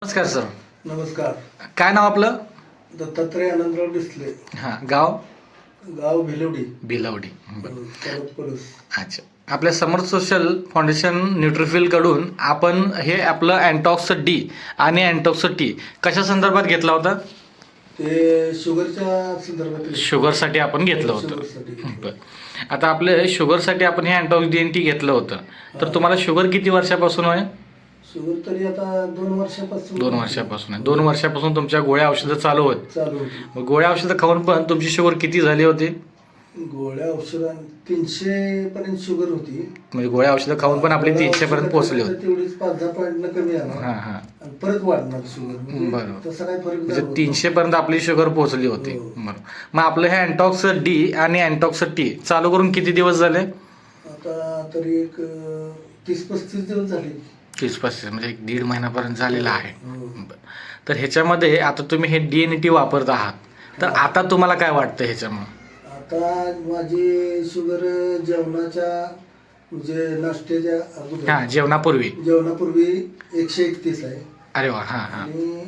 नमस्कार सर. नमस्कार. काय नाव आपलं? दत्तात्रय आनंदराव डिसले. हां, गाव? गाव भिलवडी. भिलवडी. बरं. पलूस. अच्छा. आपल्या समर्थ सोशल फाउंडेशन न्यूट्रिफिलकडून आपण हे आपलं अँटॉक्स डी आणि अँटॉक्स टी कशा संदर्भात घेतला होता? ते शुगरच्या संदर्भात. शुगरसाठी आपण घेतलं होतं. बरं. आता आपलं शुगरसाठी आपण हे अँटॉक्स डी आणि टी घेतलं होतं. तर तुम्हाला शुगर किती वर्षापासून आहे? शुगर तरी आता 2 वर्षापासून. 2 वर्षापासून आहे. 2 वर्षापासून तुमच्या गोळ्या औषधं चालू होती. मग गोळ्या औषधं खाऊन पण तुमची शुगर किती झाली होती? गोळ्या औषधां 300 पर्यंत शुगर होती. म्हणजे गोळ्या औषधं खाऊन पण आपली 300 पर्यंत पोहोचली होती. तेवढीच 5-10 पॉईंट कमी आला. हां हां. आणि परत वाढणार शुगर. बरोबर. तसा काही फरक म्हणजे नाही. 300 पर्यंत आपली शुगर पोहोचली होती. बरोबर. मग आपलं हे अँटॉक्स डी आणि अँटॉक्स टी चालू करून किती दिवस झाले? आता तरी एक 30-35 दिवस झाले. 30-35 म्हणजे 1.5 महिन्यापर्यंत झालेला आहे. तर ह्याच्यामध्ये आता तुम्ही हे डी आणि टी वापरत आहात, तर आता तुम्हाला काय वाटतं ह्याच्यामुळे? आता माझी शुगर जेवणाच्या म्हणजे नाश्त्याच्या अगोदर, हां, जेवणापूर्वी 131 आहे. अरे वा. हां हां. आणि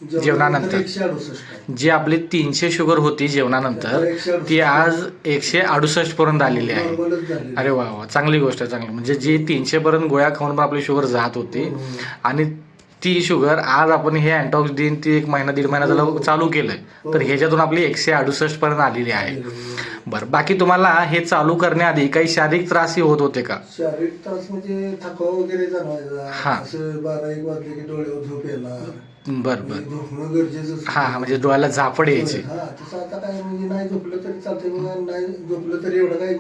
जेवणानंतर 168 आहे. जी आपली 300 शुगर होती जेवणानंतर ती आज 168 पर्यंत आलेली आहे. नॉर्मलच झाली. अरे वा वा, चांगली गोष्ट आहे. चांगली म्हणजे जी 300 पर्यंत गोळ्या खाऊन पण आपली शुगर जात होती आणि ती शुगर आज आपण हे अँटॉक्स डी ती 1 महिना 1.5 महिना झाला चालू केलंय, तर ह्याच्यातून आपली 168 पर्यंत आलेली आहे. बरं, बाकी तुम्हाला हे चालू करण्याआधी काही शारीरिक त्रासही होत होते का? शारीरिक त्रास म्हणजे थकवा वगैरे जाणवायचा. हा. असं 12-1 वाजले की डोळ्यावर झोप येणार. बरं बरं. झोपणं गरजेचं असतं. हां हां, म्हणजे डोळ्याला झापड यायची. हा, तसं आता काय म्हणजे नाही झोपलं तरी चालतंय, नाही झोपलं तरी एवढं काही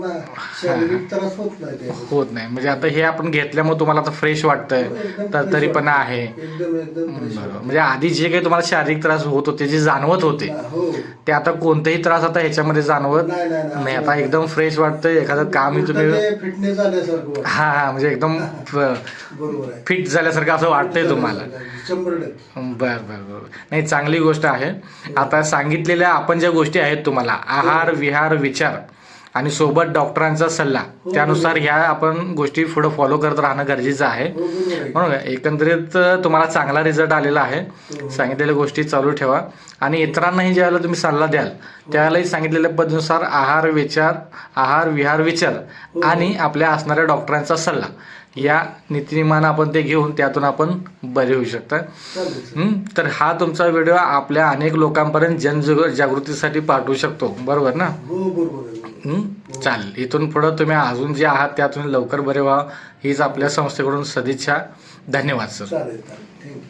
शारीरिक त्रास होत नाही त्याचा. होत नाही. म्हणजे आता हे आपण घेतल्यामुळे तुम्हाला आता फ्रेश वाटतंय, तर तरी पण आहे. एकदम fresh बरोबर. म्हणजे आधी जे काही तुम्हाला शारीरिक त्रास होत होते, जे जाणवत होते, हो. ते आता कोणतेही त्रास आता ह्याच्यामध्ये जाणवत नाही. आता एकदम फ्रेश वाटतंय. एखादं कामही तुम्ही फिटनेस आल्यासारखं. हा हा, म्हणजे एकदम बरोबर आहे. फिट झाल्यासारखं असं वाटतंय तुम्हाला. 100%. बर बर बर. नाही, चांगली गोष्ट आहे. आता सांगितलेल्या आपण ज्या गोष्टी आहेत तुम्हाला, आहार विहार विचार आणि सोबत डॉक्टरांचा सल्ला, त्यानुसार ह्या आपण गोष्टी पुढे फॉलो करत राहणं गरजेचं आहे. म्हणून एकंदरीत तुम्हाला चांगला रिझल्ट आलेला आहे. सांगितलेल्या गोष्टी चालू ठेवा आणि इतरांनाही ज्यावेळेला तुम्ही सल्ला द्याल त्यावेळेलाही सांगितलेल्या पद्धतीनुसार आहार विहार विचार आणि आपल्या असणाऱ्या डॉक्टरांचा सल्ला, या नीतिनियमानं आपण ते घेऊन त्यातून आपण बरे होऊ शकता. तर हा तुमचा व्हिडिओ आपल्या अनेक लोकांपर्यंत जनजागृतीसाठी पाठवू शकतो, बरोबर ना? हो, बरोबर आहे. चालेल. इथून पुढं तुम्ही अजून जे आहात त्यातून लवकर बरे व्हा हीच आपल्या संस्थेकडून सदिच्छा. धन्यवाद सर. चालेल. थँक्यू.